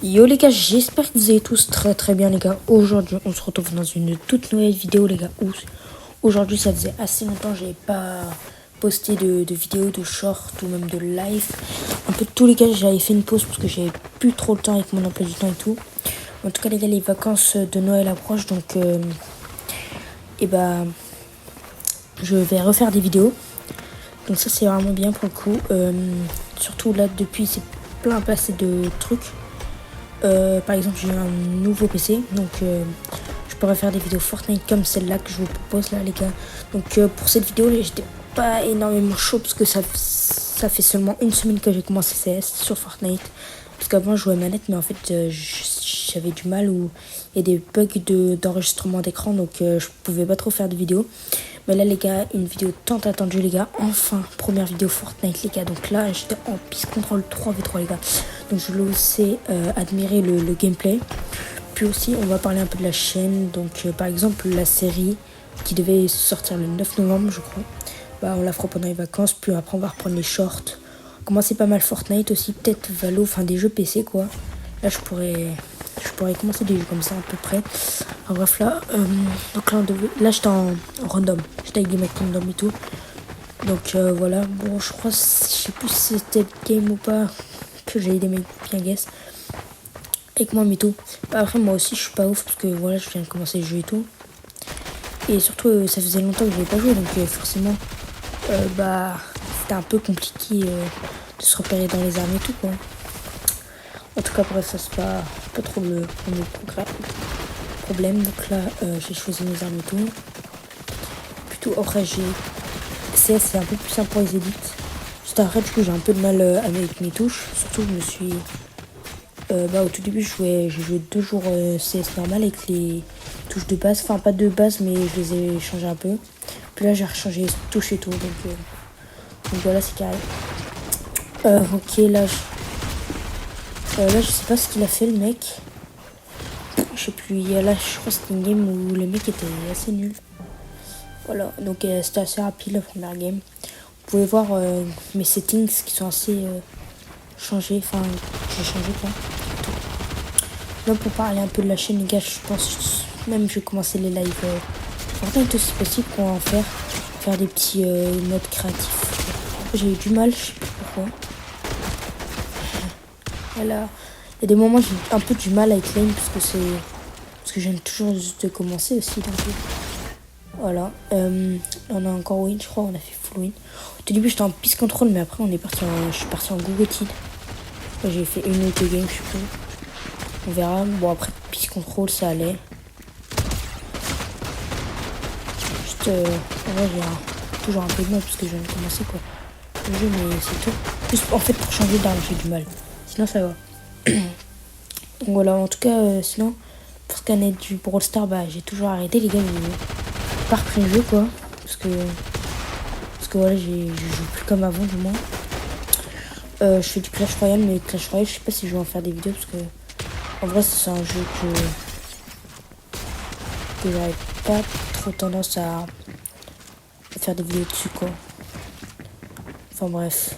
Yo les gars, j'espère que vous allez tous très très bien les gars. Aujourd'hui on se retrouve dans une toute nouvelle vidéo les gars. Aujourd'hui ça faisait assez longtemps que j'avais pas posté de vidéos, de short ou même de live. Un peu de tous les gars, j'avais fait une pause parce que j'avais plus trop le temps avec mon emploi du temps et tout. En tout cas les gars, les vacances de Noël approchent donc je vais refaire des vidéos. Donc ça c'est vraiment bien pour le coup. Surtout là depuis c'est plein passé de trucs. Par exemple j'ai eu un nouveau PC donc je pourrais faire des vidéos Fortnite comme celle-là que je vous propose là les gars. Donc pour cette vidéo là j'étais pas énormément chaud parce que ça fait seulement une semaine que j'ai commencé CS sur Fortnite. Parce qu'avant je jouais manette mais en fait j'avais du mal ou il y a des bugs d'enregistrement d'écran donc je pouvais pas trop faire de vidéos. Mais là les gars, une vidéo tant attendue les gars, enfin première vidéo Fortnite les gars. Donc là j'étais en piste contrôle 3v3 les gars. Donc je voulais aussi admirer le gameplay. Puis aussi on va parler un peu de la chaîne. Donc par exemple la série qui devait sortir le 9 novembre je crois. Bah on la fera pendant les vacances, puis après on va reprendre les shorts. Commencer pas mal Fortnite aussi, peut-être Valo, enfin des jeux PC quoi. Là je pourrais commencer des jeux comme ça à peu près. En bref là, donc là j'étais en random, j'étais avec des mecs random et tout. Donc voilà, bon je crois, je sais plus si c'était game ou pas, que j'avais des mecs bien guess. Avec moi mais tout. Après moi aussi je suis pas ouf parce que voilà je viens de commencer le jeu et tout. Et surtout ça faisait longtemps que je n'avais pas joué donc forcément c'était un peu compliqué de se repérer dans les armes et tout quoi. En tout cas bref ça c'est pas trop le problème. Donc là j'ai choisi mes armes et tout. Plutôt après CS c'est un peu plus simple pour les edits. Juste après du coup j'ai un peu de mal avec mes touches. Surtout je me suis au tout début j'ai joué 2 jours CS normal avec les touches de base. Enfin pas de base mais je les ai changées un peu. Puis là j'ai rechangé les touches et tout donc voilà c'est carré. Ok là je sais pas ce qu'il a fait le mec. Je sais plus, là je crois que c'était une game où le mec était assez nul. Voilà, donc c'était assez rapide la première game. Vous pouvez voir mes settings qui sont assez changés, enfin j'ai changé quoi. Là pour parler un peu de la chaîne les gars, je pense même je vais commencer les lives. Fortnite aussi possible qu'on va en faire des petits modes créatifs. J'ai eu du mal, je sais pas pourquoi. Voilà. Il y a des moments où j'ai un peu du mal avec l'aim parce que j'aime toujours juste de commencer aussi. Donc, voilà. On a encore win, je crois. On a fait full win. Au tout début, j'étais en piste contrôle, mais après, je suis parti en Google-Tid. J'ai fait une ou deux games, je sais plus. On verra. Bon, après, piste contrôle, ça allait. Juste, en vrai, j'ai toujours un peu de mal parce que je viens de commencer, quoi. Le jeu, mais c'est tout. Juste, en fait, pour changer d'arme, j'ai du mal. Sinon, ça va. Donc voilà, en tout cas, sinon, pour ce qu'en est du Brawl Stars, j'ai toujours arrêté, les gars. J'ai pas repris le jeu, quoi. Parce que voilà, je joue plus comme avant, du moins. Je fais du Clash Royale, mais Clash Royale, je sais pas si je vais en faire des vidéos. Parce que, en vrai, c'est un jeu que j'aurais pas trop tendance à faire des vidéos dessus, quoi. Enfin, bref.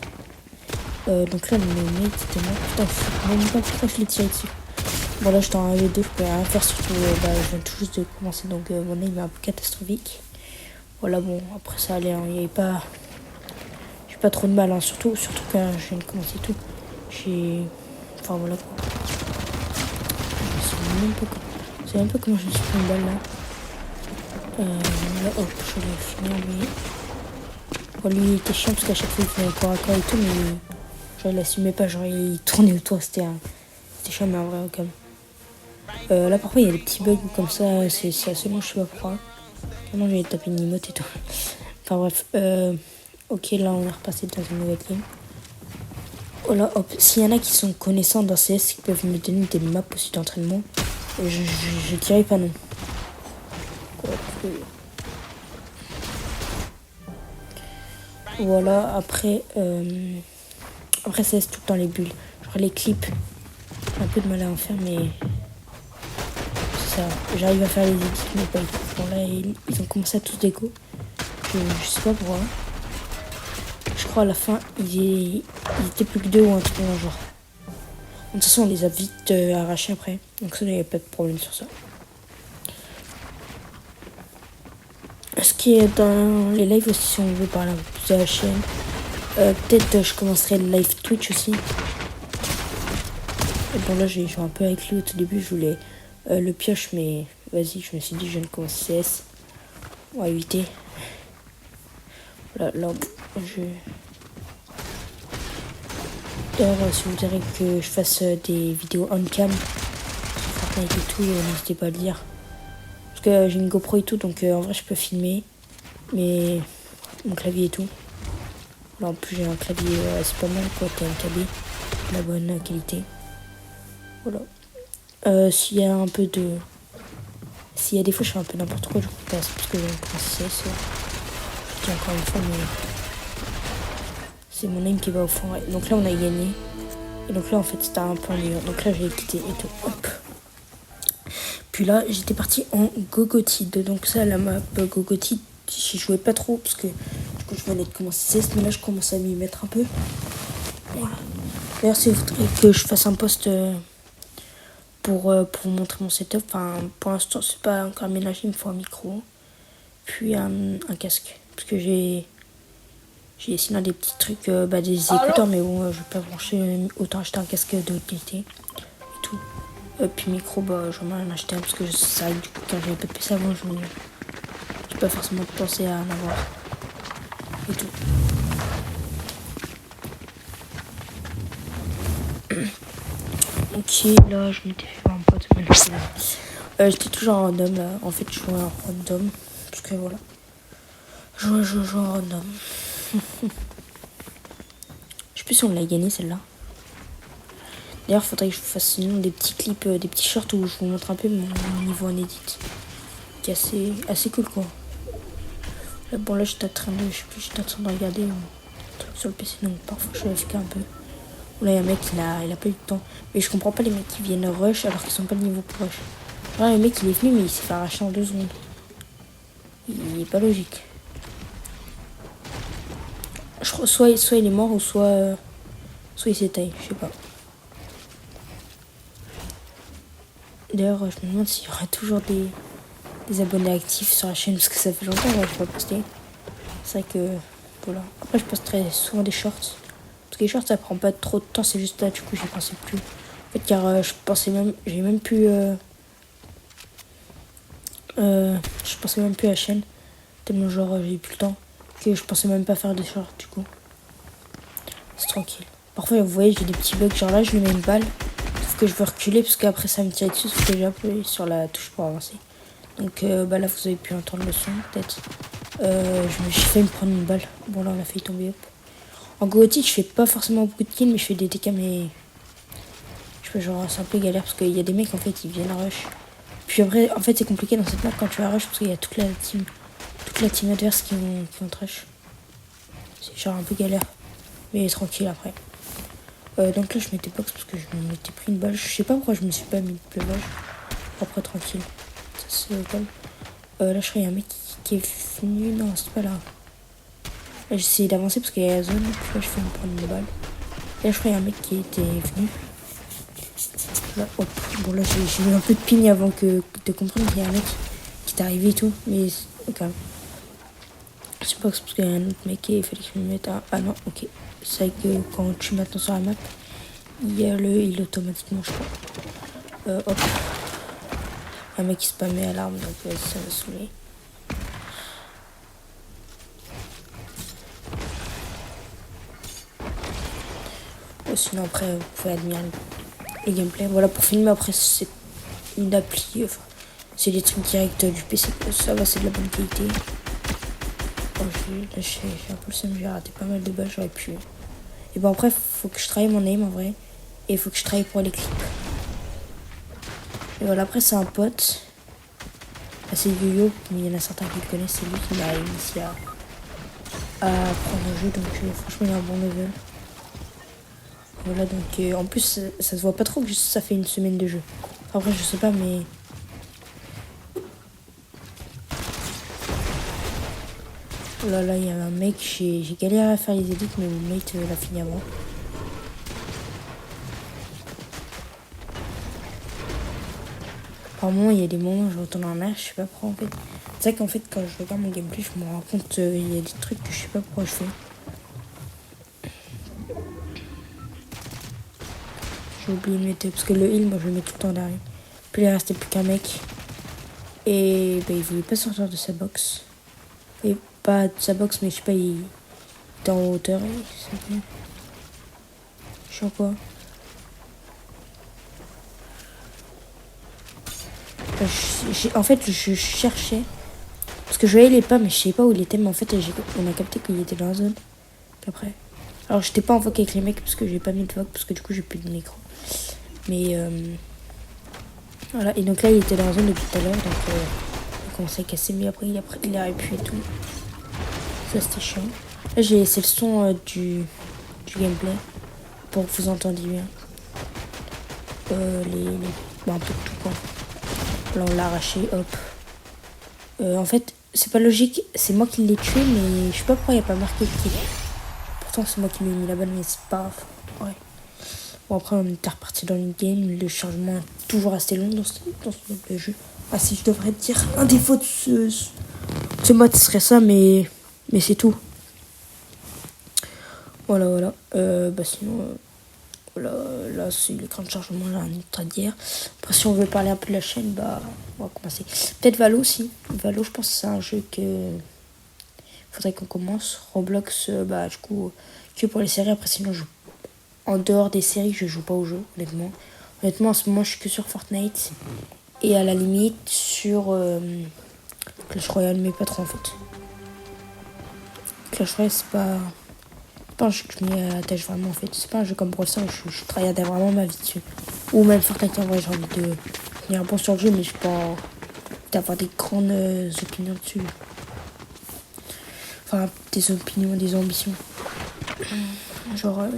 Donc là, le mec, c'était moi. Putain, je sais même pas pourquoi je l'ai tiré dessus. Bon là j'étais en 1v2, je peux rien faire, surtout je viens tout juste de commencer donc mon aim est un peu catastrophique. Voilà bon après ça allait, il n'y avait pas. J'ai pas trop de mal, hein, surtout quand je viens de commencer tout. Enfin voilà quoi. Je sais même pas comment je me suis pris une balle là. Là hop, je l'ai finir lui. Bon lui il était chiant parce qu'à chaque fois il faisait corps à corps et tout mais genre il assumait pas, genre il tournait autour, c'était chiant mais en vrai quand même. Là parfois il y a des petits bugs comme ça, c'est assez long, je sais pas pourquoi. Comment j'ai tapé une emote et tout. Enfin bref, ok là on est repassé dans une nouvelle game. Oh là hop, s'il y en a qui sont connaissants dans CS, qui peuvent me donner des maps aussi d'entraînement, je dirais pas non. Voilà, après CS tout dans les bulles. Genre les clips, j'ai un peu de mal à en faire mais... Ça, j'arrive à faire les edits mais pas les clips. Bon là ils ont commencé à tous déco. Je sais pas pourquoi. Je crois à la fin ils étaient plus que 2 ou un truc dans le genre. toute façon, on les a vite arrachés après. Donc ça, il n'y a pas de problème sur ça. Ce qui est dans les lives aussi, si on veut parler un peu plus de la chaîne. Peut-être je commencerai le live Twitch aussi. Et bon là j'ai joué un peu avec lui au tout début, je voulais le pioche, mais vas-y, je me suis dit je ne commence CS. On va éviter. Là je... D'ailleurs si vous voudrez que je fasse des vidéos on cam, Fortnite et tout, n'hésitez pas à le dire. Parce que j'ai une GoPro et tout, donc en vrai je peux filmer. Mais mon clavier et tout. Là en plus j'ai un clavier, c'est pas mal quoi, t'as un clavier de la bonne qualité. Voilà. S'il y a un peu de... S'il y a des fois je fais un peu n'importe quoi, je vous passe parce que j'ai un CS. Je dis encore une fois, mais c'est mon aim qui va au fond. Ouais. Donc là on a gagné. Et donc là en fait c'était un peu ennuyeux. Donc là j'ai quitté et tout. Hop. Puis là j'étais parti en Gogotide. Donc ça la map Gogotide, j'y jouais pas trop parce que du coup je venais de commencer CS, mais là je commence à m'y mettre un peu. Voilà. D'ailleurs si vous voudrez que je fasse un post pour vous montrer mon setup, enfin pour l'instant c'est pas encore aménagé, il me faut un micro, puis un casque. Parce que j'ai sinon des petits trucs, des écouteurs, mais bon je vais pas brancher, autant acheter un casque de haute qualité et tout. Puis micro, j'en ai en acheter un parce que c'est vrai que du coup quand j'avais pas de PC avant, j'ai pas forcément pensé à en avoir et tout. Ok, là je m'étais fait un pote. J'étais toujours en random là. En fait, je jouais en random. Parce que voilà. Je joue en random. Je sais plus si on l'a gagné celle-là. D'ailleurs, faudrait que je fasse sinon des petits clips, des petits shorts où je vous montre un peu mon niveau en edit. Qui est assez cool quoi. Là, bon, là j'étais en train de regarder un truc sur le PC. Donc parfois je vais FK un peu. Là, il y a un mec, il a pas eu de temps. Mais je comprends pas les mecs qui viennent rush alors qu'ils sont pas de niveau pour rush. Là, le mec, il est venu, mais il s'est fait arracher en 2 secondes. Il est pas logique. Je crois soit il est mort ou soit il s'éteint, je sais pas. D'ailleurs, je me demande s'il y aura toujours des abonnés actifs sur la chaîne parce que ça fait longtemps que je n'ai pas posté. C'est vrai que voilà. Après, je poste très souvent des shorts. Parce que les shorts, ça prend pas trop de temps, c'est juste là, du coup, j'y pensais plus. En fait, car je pensais même, j'ai même plus. Je pensais même plus à la chaîne. Tellement, genre, j'ai plus le temps. Que je pensais même pas faire des shorts, du coup. C'est tranquille. Parfois, vous voyez, j'ai des petits bugs. Genre là, je lui mets une balle. Sauf que je veux reculer parce qu'après, ça me tire dessus. Sauf que j'ai appuyé sur la touche pour avancer. Donc là, vous avez pu entendre le son, peut-être. J'ai failli me prendre une balle. Bon, là, on a failli tomber. Hop. En Goothique, je fais pas forcément beaucoup de kills, mais je fais des TK, mais je fais genre, c'est un peu galère parce qu'il y a des mecs, en fait, ils viennent rush. Puis après, en fait, c'est compliqué dans cette map quand tu vas rush parce qu'il y a toute la team adverse qui vont te rush. C'est genre un peu galère, mais tranquille après. Donc là, je m'étais box parce que je m'étais pris une balle. Je sais pas pourquoi je me suis pas mis de pleuvage. Après, tranquille. Ça, c'est calme. Là, je crois qu'il y a un mec qui est venu. Non, c'est pas là. Là, j'ai essayé d'avancer parce qu'il y a la zone. Puis là, je fais me prendre une balle. Et là, je crois qu'il y a un mec qui était venu. Là, hop. Bon, là, j'ai eu un peu de ping avant de comprendre qu'il y a un mec qui est arrivé et tout. Mais, ok. C'est pas parce qu'il y a un autre mec et il fallait que je me mette à... Ah non, ok. C'est vrai que quand tu maintenant sur la map, il y a il automatiquement, je crois. Hop. Un mec qui spammait à l'arme, donc ça m'a saoulé. Sinon après, vous pouvez admirer le gameplay. Voilà, pour filmer après, c'est une appli. Enfin, c'est des trucs directs du PC. Ça va, c'est de la bonne qualité. Oh, j'ai un peu le seum, j'ai raté pas mal de balles, j'aurais pu. Et bon après, faut que je travaille mon aim en vrai. Et il faut que je travaille pour les clips. Et voilà, après c'est un pote. Bah, c'est Yo-Yo, mais il y en a certains qui le connaissent, c'est lui qui m'a initié à prendre le jeu. Donc franchement, il a un bon level. Voilà, donc en plus, ça se voit pas trop que ça fait une semaine de jeu. Enfin, après, je sais pas, mais... Oh là là, il y a un mec, j'ai galéré à faire les edits, mais mon mate l'a fini avant. Par moment, il y a des moments où je retourne en arrière, je sais pas pourquoi en fait. C'est vrai qu'en fait, quand je regarde mon gameplay, je me rends compte il y a des trucs que je sais pas pourquoi je fais. J'ai oublié de mettre, parce que le heal, moi je le mets tout le temps derrière. Puis il restait plus qu'un mec. Et bah, il voulait pas sortir de sa box. Et pas de sa box, mais je sais pas, il était en hauteur. Et je sais pas quoi. En fait, je cherchais. Parce que je voyais les pas, mais je savais pas où il était. Mais en fait, on a capté qu'il était dans la zone. Puis après. Alors, j'étais pas en vogue avec les mecs parce que j'ai pas mis de vogue. Parce que du coup, j'ai plus de micro. Mais voilà. Et donc là, il était dans la zone depuis tout à l'heure. Donc, il commençait à casser. Mais après, il a répu et tout. Ça, c'était chiant. Là, c'est le son du gameplay. Pour que vous entendiez bien. Bon, un peu de tout, quoi. Là, on l'a arraché. Hop. En fait, c'est pas logique, c'est moi qui l'ai tué, mais je sais pas pourquoi il n'y a pas marqué qui. Pourtant, c'est moi qui lui ai mis la balle, mais c'est pas grave. Ouais. Bon, après, on était reparti dans le game. Le changement est toujours assez long dans ce jeu. Ah, si je devrais te dire un défaut de ce mode, ce serait ça, mais c'est tout. Voilà. Bah, sinon. Là c'est l'écran de chargement, là, un autre à dire. Après, si on veut parler un peu de la chaîne, bah, on va commencer. Peut-être Valo aussi. Valo, je pense que c'est un jeu que faudrait qu'on commence. Roblox, bah, du coup, que pour les séries. Après, sinon, en dehors des séries, je joue pas au jeu, honnêtement. Honnêtement, en ce moment, je suis que sur Fortnite. Et à la limite, sur Clash Royale, mais pas trop en fait. Clash Royale, c'est pas un jeu que je m'y attache vraiment en fait. C'est pas un jeu comme Brawl Stars où je travaille vraiment ma vie dessus. Ou même Fortnite, en vrai, j'ai envie de tenir bon sur le jeu, mais je pas d'avoir des grandes opinions dessus. Enfin, des opinions, des ambitions. Genre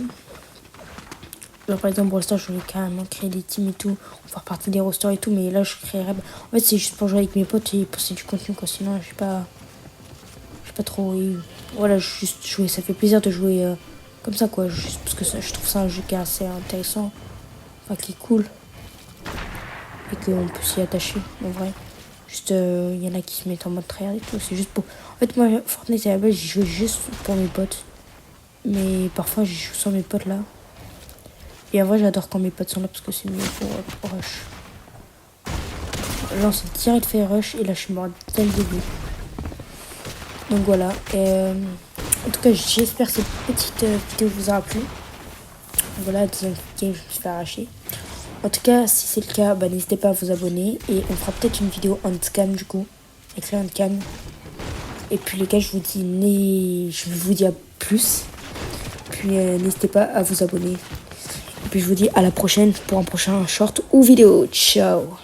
par exemple, Brawl Stars, je vais carrément créer des teams et tout, faire partie des rosters et tout, mais là, je créerais. En fait, c'est juste pour jouer avec mes potes et poster du contenu, quoi. Sinon, je sais pas trop. Voilà, juste jouer, ça fait plaisir de jouer comme ça, quoi. Juste parce que je trouve ça un jeu qui est assez intéressant, enfin, qui est cool. Et qu'on peut s'y attacher, en vrai. Juste, y en a qui se mettent en mode tryhard et tout. C'est juste pour. En fait, moi, Fortnite à la base, j'y joue juste pour mes potes. Mais parfois, j'y joue sans mes potes là. Et en vrai, j'adore quand mes potes sont là parce que c'est mieux pour rush. Là, on s'est direct fait rush et là, je suis mort dès le début. Donc voilà. En tout cas, j'espère que cette petite vidéo vous aura plu. Voilà, deuxième game, je me suis fait arracher. En tout cas, si c'est le cas, bah, n'hésitez pas à vous abonner. Et on fera peut-être une vidéo on-cam du coup. Avec la on-cam. Et puis les gars, je vous dis à plus. Puis n'hésitez pas à vous abonner. Et puis je vous dis à la prochaine pour un prochain short ou vidéo. Ciao.